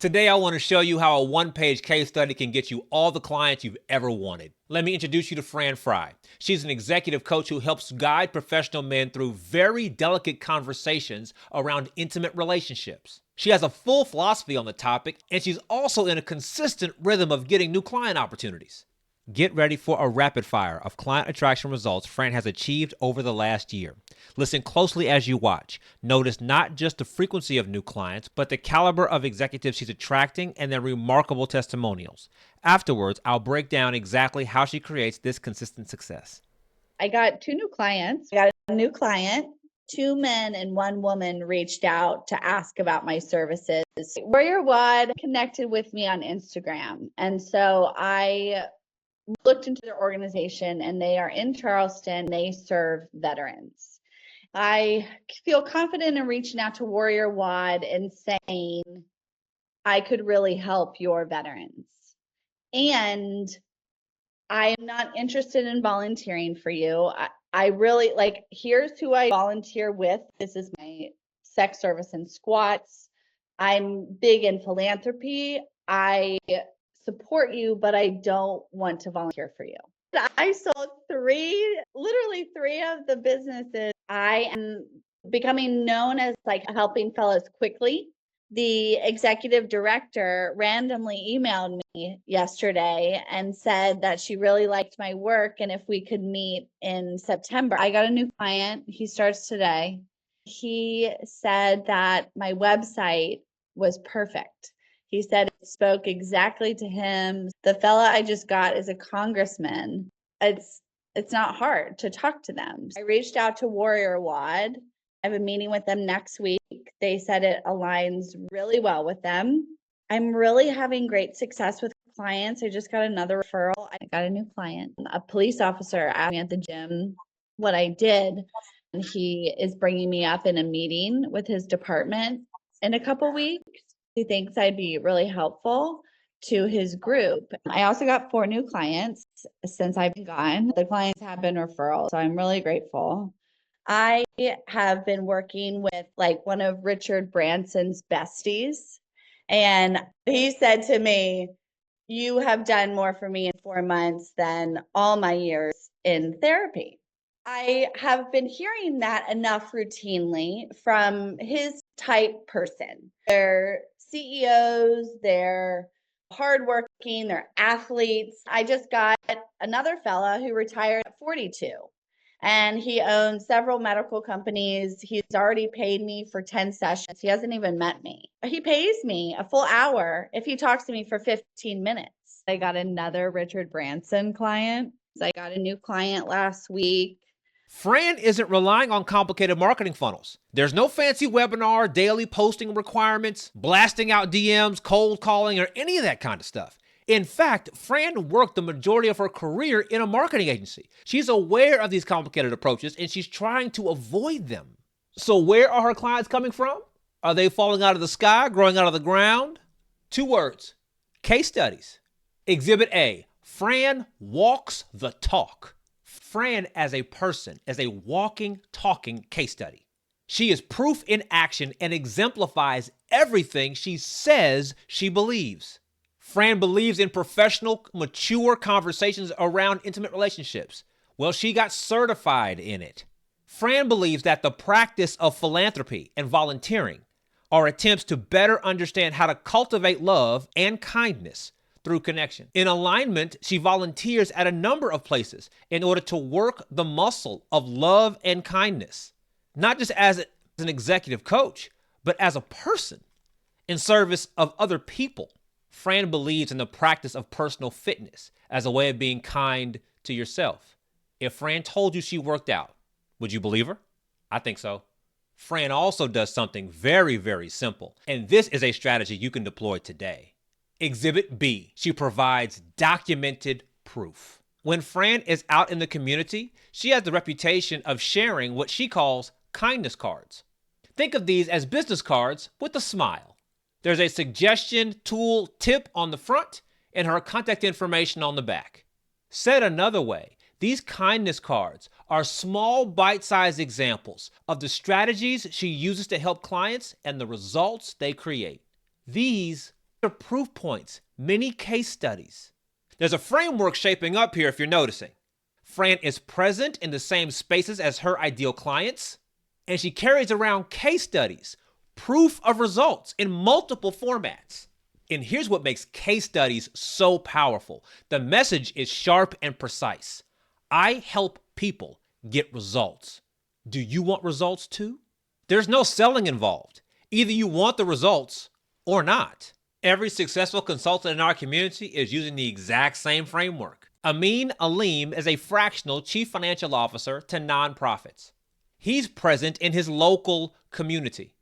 Today, I want to show you how a one-page case study can get you all the clients you've ever wanted. Let me introduce you to Frye. She's an executive coach who helps guide professional men through very delicate conversations around intimate relationships. She has a full philosophy on the topic, and she's also in a consistent rhythm of getting new client opportunities. Get ready for a rapid fire of client attraction results Fran has achieved over the last year. Listen closely as you watch. Notice not just the frequency of new clients, but the caliber of executives she's attracting and their remarkable testimonials. Afterwards, I'll break down exactly how she creates this consistent success. I got 2 new clients. I got a new client. 2 men and 1 woman reached out to ask about my services. Warrior Wad connected with me on Instagram. And so I looked into their organization, and they are in Charleston. They serve veterans. I feel confident in reaching out to Warrior Wad and saying, I could really help your veterans. And I am not interested in volunteering for you. I really here's who I volunteer with. This is my sex service and squats. I'm big in philanthropy. I support you, but I don't want to volunteer for you. I sold literally three of the businesses. I am becoming known as helping fellas quickly. The executive director randomly emailed me yesterday and said that she really liked my work and if we could meet in September. I got a new client. He starts today. He said that my website was perfect. He said it spoke exactly to him. The fella I just got is a congressman. It's not hard to talk to them. I reached out to Warrior Wad. I have a meeting with them next week. They said it aligns really well with them. I'm really having great success with clients. I just got another referral. I got a new client. A police officer asked me at the gym what I did, and he is bringing me up in a meeting with his department in a couple weeks. He thinks I'd be really helpful to his group. I also got 4 new clients since I've been gone. The clients have been referrals, so I'm really grateful. I have been working with one of Richard Branson's besties, and he said to me, you have done more for me in 4 months than all my years in therapy. I have been hearing that enough routinely from his type person. They're CEOs, they're hardworking, they're athletes. I just got another fella who retired at 42. And he owns several medical companies. He's already paid me for 10 sessions. He hasn't even met me. He pays me a full hour if he talks to me for 15 minutes. I got another Richard Branson client. I got a new client last week. Fran isn't relying on complicated marketing funnels. There's no fancy webinar, daily posting requirements, blasting out DMs, cold calling, or any of that kind of stuff. In fact, Fran worked the majority of her career in a marketing agency. She's aware of these complicated approaches, and she's trying to avoid them. So where are her clients coming from? Are they falling out of the sky, growing out of the ground? 2 words: case studies. Exhibit A, Fran walks the talk. Fran as a person is a walking, talking case study. She is proof in action and exemplifies everything she says she believes. Fran believes in professional, mature conversations around intimate relationships. Well, she got certified in it. Fran believes that the practice of philanthropy and volunteering are attempts to better understand how to cultivate love and kindness through connection. In alignment, she volunteers at a number of places in order to work the muscle of love and kindness, not just as an executive coach, but as a person in service of other people. Fran believes in the practice of personal fitness as a way of being kind to yourself. If Fran told you she worked out, would you believe her? I think so. Fran also does something very, very simple, and this is a strategy you can deploy today. Exhibit B, she provides documented proof. When Fran is out in the community, she has the reputation of sharing what she calls kindness cards. Think of these as business cards with a smile. There's a suggestion, tool, tip on the front and her contact information on the back. Said another way, these kindness cards are small bite-sized examples of the strategies she uses to help clients and the results they create. These There are proof points, many case studies. There's a framework shaping up here if you're noticing. Fran is present in the same spaces as her ideal clients, and she carries around case studies, proof of results in multiple formats. And here's what makes case studies so powerful. The message is sharp and precise. I help people get results. Do you want results too? There's no selling involved. Either you want the results or not. Every successful consultant in our community is using the exact same framework. Amin Aleem is a fractional chief financial officer to nonprofits. He's present in his local community.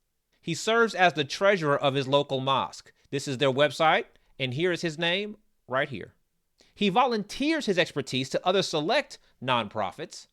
He serves as the treasurer of his local mosque. This is their website, and here is his name right here. He volunteers his expertise to other select nonprofits.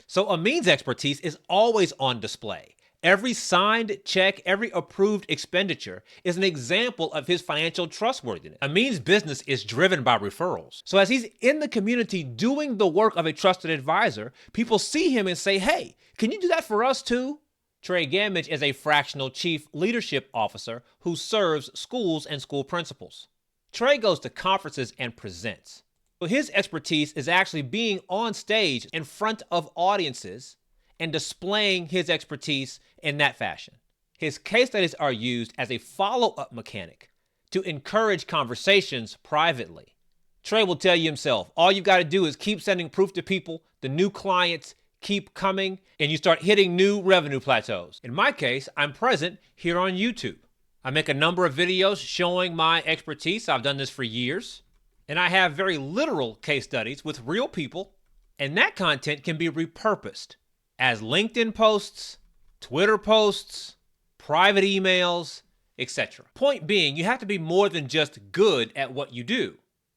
So Amin's expertise is always on display. Every signed check, every approved expenditure is an example of his financial trustworthiness. Amin's business is driven by referrals. So as he's in the community doing the work of a trusted advisor, people see him and say, hey, can you do that for us too? Trey Gamage is a fractional chief leadership officer who serves schools and school principals. Trey goes to conferences and presents. So his expertise is actually being on stage in front of audiences and displaying his expertise in that fashion. His case studies are used as a follow-up mechanic to encourage conversations privately. Trey will tell you himself, all you got to do is keep sending proof to people, the new clients keep coming, and you start hitting new revenue plateaus. In my case, I'm present here on YouTube. I make a number of videos showing my expertise. I've done this for years. And I have very literal case studies with real people, and that content can be repurposed as LinkedIn posts, Twitter posts, private emails, etc. Point being, you have to be more than just good at what you do.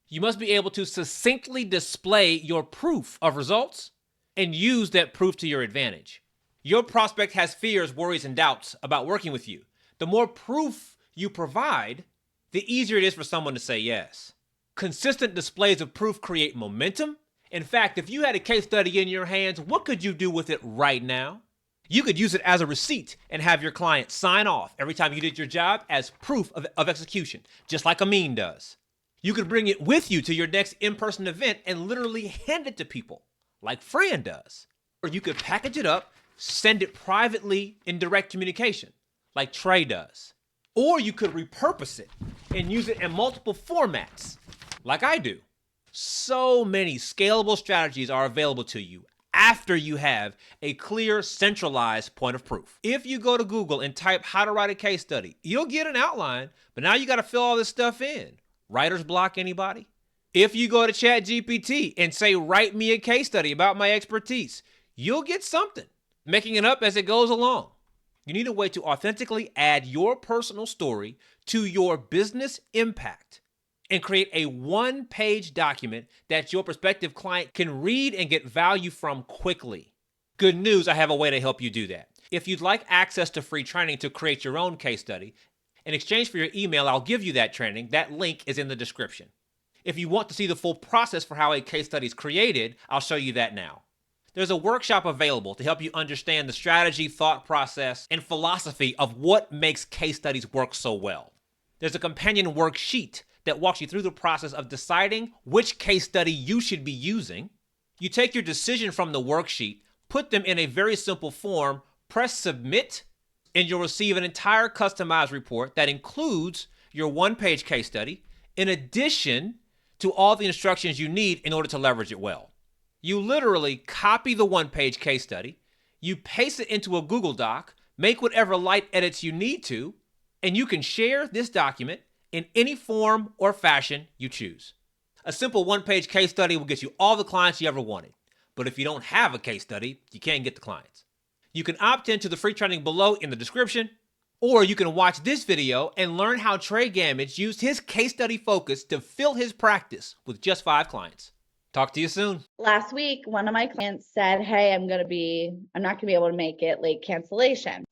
You must be able to succinctly display your proof of results and use that proof to your advantage. Your prospect has fears, worries, and doubts about working with you. The more proof you provide, the easier it is for someone to say yes. Consistent displays of proof create momentum. In fact, if you had a case study in your hands, what could you do with it right now? You could use it as a receipt and have your client sign off every time you did your job as proof of execution, just like Amin does. You could bring it with you to your next in-person event and literally hand it to people, like Fran does. Or you could package it up, send it privately in direct communication, like Trey does. Or you could repurpose it and use it in multiple formats, like I do. So many scalable strategies are available to you after you have a clear, centralized point of proof. If you go to Google and type how to write a case study, you'll get an outline, but now you got to fill all this stuff in. Writer's block, anybody? If you go to ChatGPT and say, write me a case study about my expertise, you'll get something, making it up as it goes along. You need a way to authentically add your personal story to your business impact and create a one-page document that your prospective client can read and get value from quickly. Good news, I have a way to help you do that. If you'd like access to free training to create your own case study, in exchange for your email, I'll give you that training. That link is in the description. If you want to see the full process for how a case study is created, I'll show you that now. There's a workshop available to help you understand the strategy, thought process, and philosophy of what makes case studies work so well. There's a companion worksheet that walks you through the process of deciding which case study you should be using. You take your decision from the worksheet, put them in a very simple form, press submit, and you'll receive an entire customized report that includes your one-page case study, in addition to all the instructions you need in order to leverage it well. You literally copy the one-page case study, you paste it into a Google Doc, make whatever light edits you need to, and you can share this document in any form or fashion you choose. A simple one-page case study will get you all the clients you ever wanted. But if you don't have a case study, you can't get the clients. You can opt into the free training below in the description, or you can watch this video and learn how Trey Gamage used his case study focus to fill his practice with just 5 clients. Talk to you soon. Last week, one of my clients said, hey, I'm not going to be able to make it, late cancellation.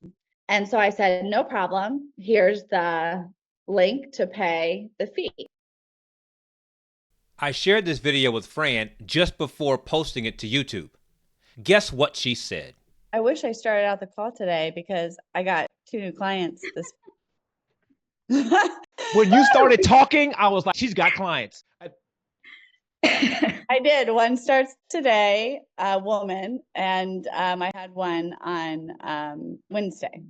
And so I said, no problem. Here's the link to pay the fee. I shared this video with Fran just before posting it to YouTube. Guess what she said? I wish I started out the call today because I got 2 new clients this When you started talking, I was like, she's got clients. I did. One starts today, a woman, and I had one on Wednesday.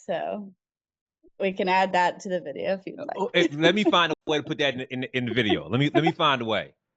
So we can add that to the video if you'd like. Let me find a way to put that in the video. Let me find a way.